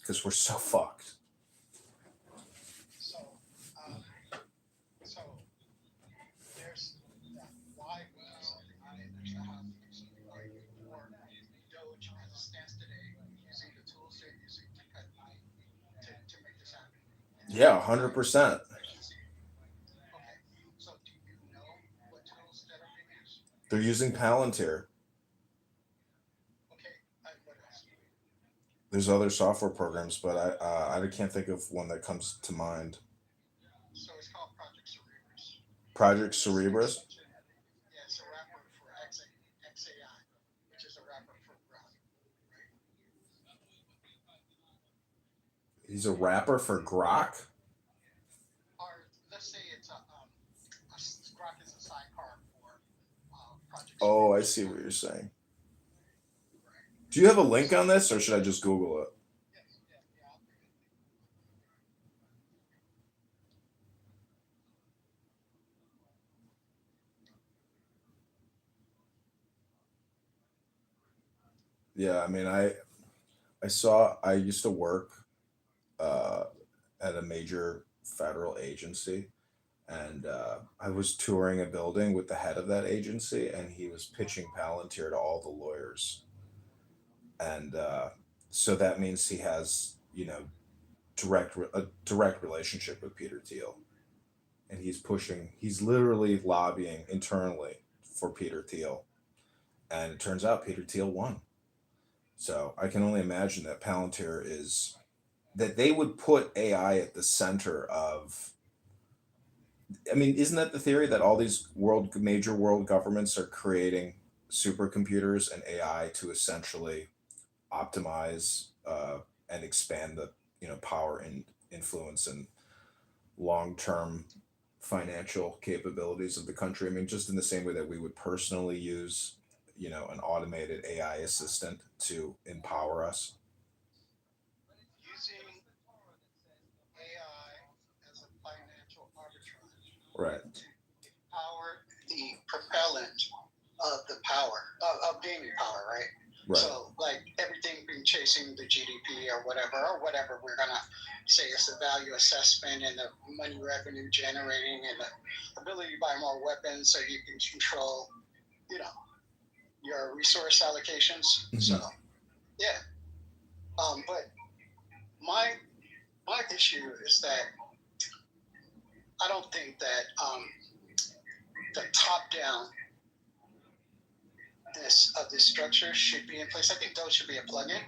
because we're so fucked. So, um, so there's that. Why would something like that extra have to do something like or Doge as it stands today, using the tools they're using to cut to make this happen? Yeah, Why 100%. efficiency? Okay, so do you know what tools that are being used? They're using Palantir. Okay, what else? There's other software programs, but I can't think of one that comes to mind. So it's called Project Cerebrus, Project and it's an Cerebrus. extension. Yeah, it's a wrapper for XAI, which is a wrapper for Grok, right? He's a rapper for Grok. Or let's say it's Grok is a sidecar for Project Oh, I Cerebrus see what AI, you're saying. right? Do you have a link So on this, or should I just Google it? yeah, yeah, yeah. I'll bring it. Yeah, I mean, I used to work uh, at a major federal agency, and I was touring a building with the head of that agency, and he was pitching Palantir to all the lawyers, and so that means he has a direct relationship with Peter Thiel, and he's literally lobbying internally for Peter Thiel, and it turns out Peter Thiel won. So I can only imagine that Palantir is that they would put AI at the center of. I mean, isn't that the theory that all these major world governments are creating supercomputers and AI to essentially optimize and expand the power and influence and long term financial capabilities of the country? I mean, just in the same way that we would personally use an automated AI assistant to empower us. Using AI as a financial arbitrage Right. to empower the propellant of the power of gaining power, right? Right. So, like everything being chasing the GDP or whatever we're gonna say is the value assessment and the money revenue generating and the ability to buy more weapons so you can control, you know, your resource allocations. So, Hmm. yeah. But my my issue is that I don't think that the top down this structure should be in place. I think Doge should be a plugin,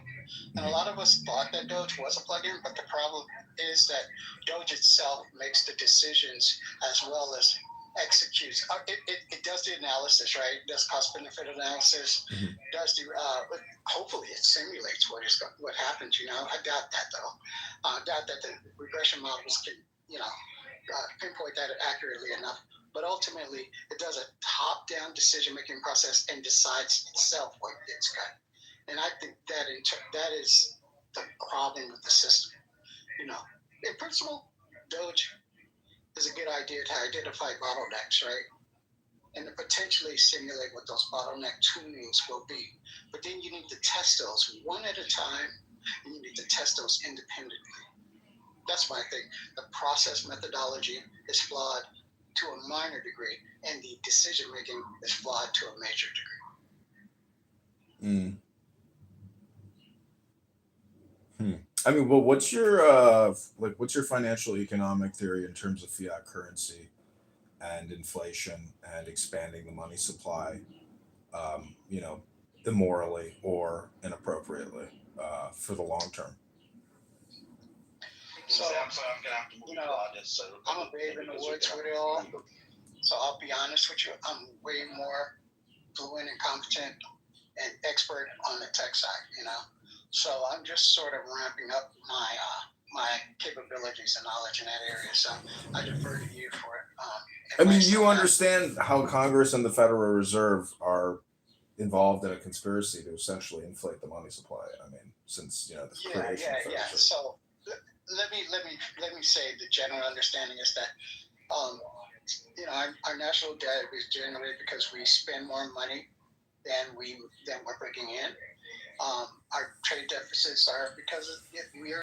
and a lot of us thought that Doge was a plugin, but the problem is that Doge itself makes the decisions as well as executes. It does the analysis, right? It does cost benefit analysis. Hmm. Does the hopefully it simulates what happens. I doubt that though. I doubt that the regression models can pinpoint that accurately enough. But ultimately, it does a top-down decision-making process and decides itself what gets cut. And I think that is the problem with the system. You know, in principle, Doge is a good idea to identify bottlenecks, right? And to potentially simulate what those bottleneck tunings will be. But then you need to test those one at a time, and you need to test those independently. That's my thing. The process methodology is flawed to a minor degree, and the decision making is flawed to a major degree. Mm. Hmm. I mean, well, what's your financial economic theory in terms of fiat currency and inflation and expanding the money supply, um, you know, immorally or inappropriately for the long term? So, I'm a babe in the woods with it all. So I'll be honest with you, I'm way more fluent and competent and expert on the tech side. So I'm just sort of ramping up my capabilities and knowledge in that area. So I defer to you for I mean, advice you on that. understand how Congress and the Federal Reserve are involved in a conspiracy to essentially inflate the money supply. I mean, since the Yeah, creation yeah, of the Federal yeah. Reserve. So let me say the general understanding is that um, our national debt is generated because we spend more money than we're bringing in. Our trade deficits are because we are